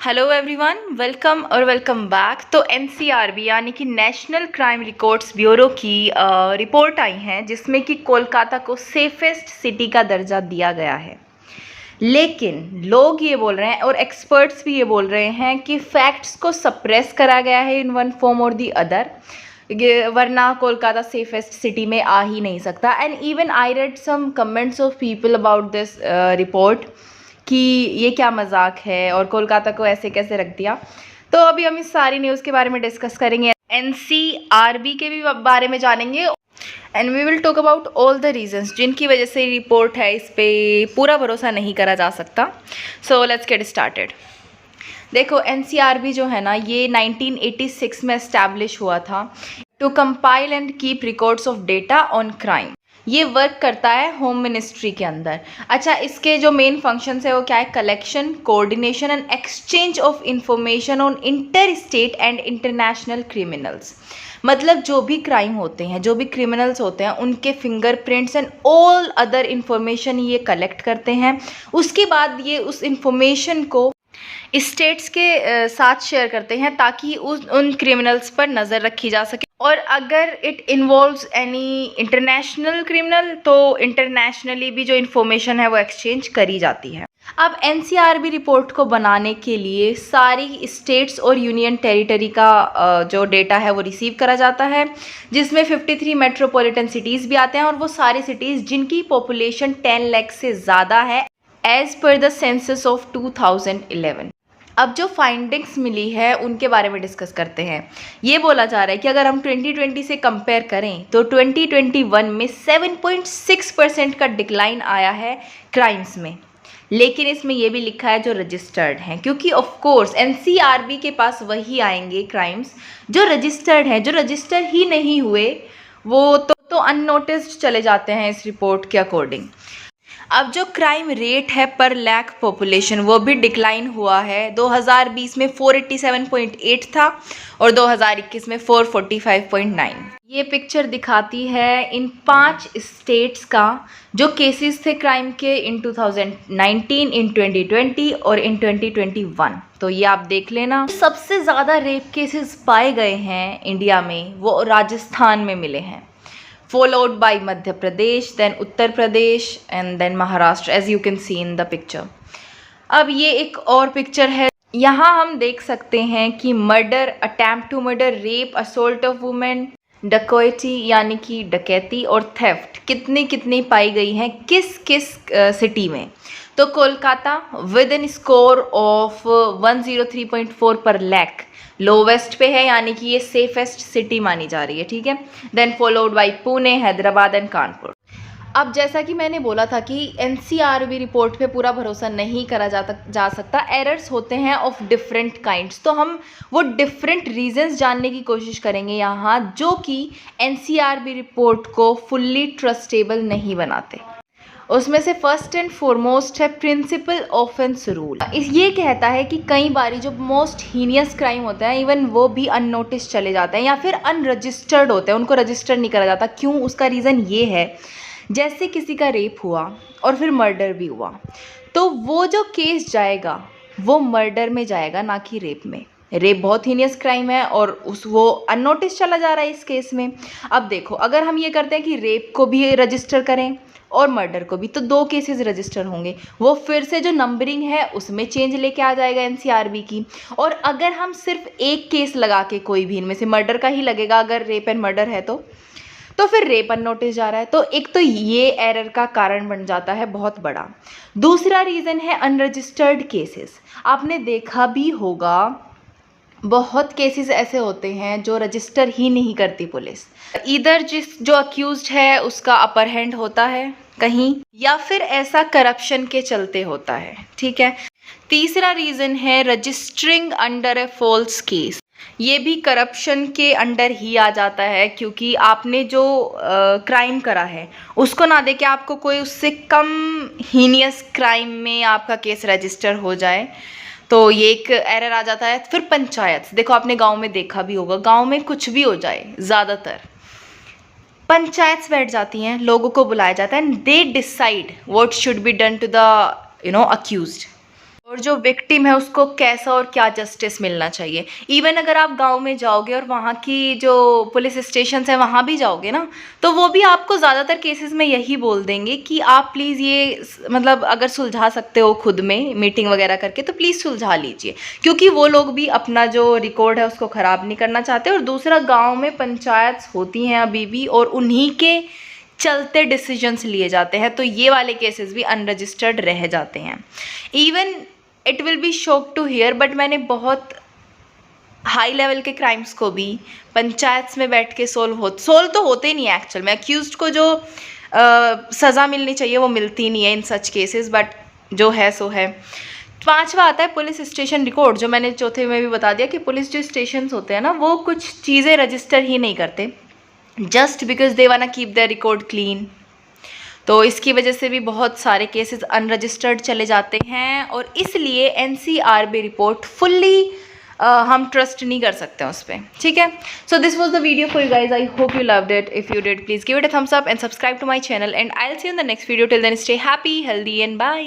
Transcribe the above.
Hello everyone, welcome back. तो NCRB यानी कि नेशनल क्राइम रिकॉर्ड्स ब्यूरो की रिपोर्ट आई है जिसमें कि कोलकाता को सेफेस्ट सिटी का दर्जा दिया गया है। लेकिन लोग ये बोल रहे हैं और एक्सपर्ट्स भी ये बोल रहे हैं कि फैक्ट्स को सप्रेस करा गया है इन वन फॉर्म और दी अदर, वरना कोलकाता सेफेस्ट सिटी में आ ही नहीं सकता। And even I read some comments of people about this report कि ये क्या मजाक है और कोलकाता को ऐसे कैसे रख दिया। तो अभी हम इस सारी न्यूज़ के बारे में डिस्कस करेंगे, एनसीआरबी के भी बारे में जानेंगे and we will talk about all the reasons जिनकी वजह से रिपोर्ट है इस पर पूरा भरोसा नहीं करा जा सकता। So let's get started. देखो, एनसीआरबी जो है ना, ये 1986 में एस्टैब्लिश हुआ था to compile and keep records of data on crime. ये वर्क करता है होम मिनिस्ट्री के अंदर। अच्छा, इसके जो मेन फंक्शंस है वो क्या है? Collection, coordination and exchange of information on inter state and international criminals. मतलब जो भी क्राइम होते हैं, जो भी क्रिमिनल्स होते हैं, उनके fingerprints and all other information ये कलेक्ट करते हैं। उसके बाद ये उस इंफॉर्मेशन को स्टेट्स के साथ शेयर करते हैं ताकि उन क्रिमिनल्स पर नज़र रखी जा सके। और अगर it involves any international criminal तो इंटरनेशनली भी जो इन्फॉर्मेशन है वो एक्सचेंज करी जाती है। अब एनसीआरबी रिपोर्ट को बनाने के लिए सारी स्टेट्स और यूनियन टेरिटरी का जो डेटा है वो रिसीव करा जाता है, जिसमें 53 मेट्रोपॉलिटन सिटीज़ भी आते हैं, और वो सारी सिटीज़ जिनकी पॉपुलेशन 10 लाख से ज़्यादा है as per the census of 2011। अब जो फाइंडिंग्स मिली है उनके बारे में डिस्कस करते हैं। ये बोला जा रहा है कि अगर हम 2020 से कंपेयर करें तो 2021 में 7.6% का डिक्लाइन आया है क्राइम्स में। लेकिन इसमें यह भी लिखा है जो रजिस्टर्ड हैं, क्योंकि ऑफ कोर्स एनसीआरबी के पास वही आएंगे क्राइम्स जो रजिस्टर्ड हैं। जो रजिस्टर ही नहीं हुए वो तो अननोटिस्ड चले जाते हैं इस रिपोर्ट के अकॉर्डिंग। अब जो क्राइम रेट है पर लाख पॉपुलेशन वो भी डिक्लाइन हुआ है। 2020 में 487.8 था और 2021 में 445.9। ये पिक्चर दिखाती है इन 5 स्टेट्स का जो केसेस थे क्राइम के इन 2019, इन 2020 और इन 2021। तो ये आप देख लेना। सबसे ज़्यादा रेप केसेस पाए गए हैं इंडिया में वो राजस्थान में मिले हैं, followed by Madhya Pradesh, then Uttar Pradesh and then Maharashtra, as you can see in the picture। अब ये एक और पिक्चर है, यहाँ हम देख सकते हैं कि murder, attempt to murder, rape, assault of women, डकैती यानी कि डकैती और थेफ्ट कितनी पाई गई हैं किस किस सिटी में। तो Kolkata with an score of 103.4 पर लाख लोवेस्ट पे है, यानी कि ये सेफेस्ट सिटी मानी जा रही है। ठीक है, then followed by Pune, Hyderabad and Kanpur. अब जैसा कि मैंने बोला था कि एनसीआरबी रिपोर्ट पे पूरा भरोसा नहीं करा जा सकता, एरर्स होते हैं ऑफ डिफरेंट काइंड्स। तो हम वो डिफरेंट रीजंस जानने की कोशिश करेंगे यहाँ, जो कि एनसीआरबी रिपोर्ट को फुल्ली ट्रस्टेबल नहीं बनाते। उसमें से फर्स्ट एंड फॉरमोस्ट है प्रिंसिपल ऑफेंस रूल। ये कहता है कि कई बारी जो मोस्ट हीनियस क्राइम होते हैं इवन वो भी अननोटिस चले जाते हैं या फिर अनरजिस्टर्ड होते हैं, उनको रजिस्टर नहीं करा जाता। क्यों? उसका रीज़न ये है, जैसे किसी का रेप हुआ और फिर मर्डर भी हुआ तो वो जो केस जाएगा वो मर्डर में जाएगा, ना कि रेप में। रेप बहुत हीनियस क्राइम है और वो अननोटिस चला जा रहा है इस केस में। अब देखो, अगर हम ये करते हैं कि रेप को भी रजिस्टर करें और मर्डर को भी, तो 2 केसेस रजिस्टर होंगे। वो फिर से जो नंबरिंग है उसमें चेंज लेके आ जाएगा एनसीआरबी की। और अगर हम सिर्फ एक केस लगा के, कोई भी इनमें से मर्डर का ही लगेगा अगर रेप एंड मर्डर है तो फिर रेप अननोटिस जा रहा है। तो एक तो ये एरर का कारण बन जाता है बहुत बड़ा। दूसरा रीज़न है अनरजिस्टर्ड केसेस। आपने देखा भी होगा बहुत केसेस ऐसे होते हैं जो रजिस्टर ही नहीं करती पुलिस। इधर जो अक्यूज्ड है उसका अपर हैंड होता है कहीं, या फिर ऐसा करप्शन के चलते होता है। ठीक है। तीसरा रीज़न है रजिस्टरिंग अंडर ए फॉल्स केस। ये भी करप्शन के अंडर ही आ जाता है, क्योंकि आपने जो क्राइम करा है उसको ना देके आपको कोई उससे कम हीनियस क्राइम में आपका केस रजिस्टर हो जाए तो ये एक एरर आ जाता है। फिर पंचायत, देखो आपने गांव में देखा भी होगा, गांव में कुछ भी हो जाए ज़्यादातर पंचायत बैठ जाती हैं, लोगों को बुलाया जाता है and they decide what should be done to the accused. और जो विक्टिम है उसको कैसा और क्या जस्टिस मिलना चाहिए। इवन अगर आप गाँव में जाओगे और वहाँ की जो पुलिस स्टेशंस हैं वहाँ भी जाओगे ना, तो वो भी आपको ज़्यादातर केसेस में यही बोल देंगे कि आप प्लीज़ ये मतलब अगर सुलझा सकते हो खुद में मीटिंग वगैरह करके तो प्लीज़ सुलझा लीजिए, क्योंकि वो लोग भी अपना जो रिकॉर्ड है उसको ख़राब नहीं करना चाहते। और दूसरा, गाँव में पंचायत होती हैं अभी भी और उन्हीं के चलते डिसीजंस लिए जाते हैं, तो ये वाले केसेस भी अनरजिस्टर्ड रह जाते हैं। Even it will be shock to hear, but मैंने बहुत हाई लेवल के क्राइम्स को भी पंचायत में बैठ के सोल्व तो होते नहीं है एक्चुअल में। अक्यूज्ड को जो सज़ा मिलनी चाहिए वो मिलती नहीं है इन सच केसेस, बट जो है सो है। पांचवा आता है पुलिस स्टेशन रिकॉर्ड, जो मैंने चौथे में भी बता दिया कि पुलिस जो स्टेशन होते हैं ना वो कुछ चीज़ें रजिस्टर ही नहीं करते जस्ट बिकॉज दे वाना कीप देयर रिकॉर्ड क्लीन। तो इसकी वजह से भी बहुत सारे केसेस अनरजिस्टर्ड चले जाते हैं और इसलिए एनसीआरबी रिपोर्ट फुल्ली हम ट्रस्ट नहीं कर सकते हैं उस पर। ठीक है, so this was the video for you guys. I hope you loved it. If you did, please give it a thumbs up and subscribe to my channel and I will see you in the next video. Till then stay happy, healthy and bye.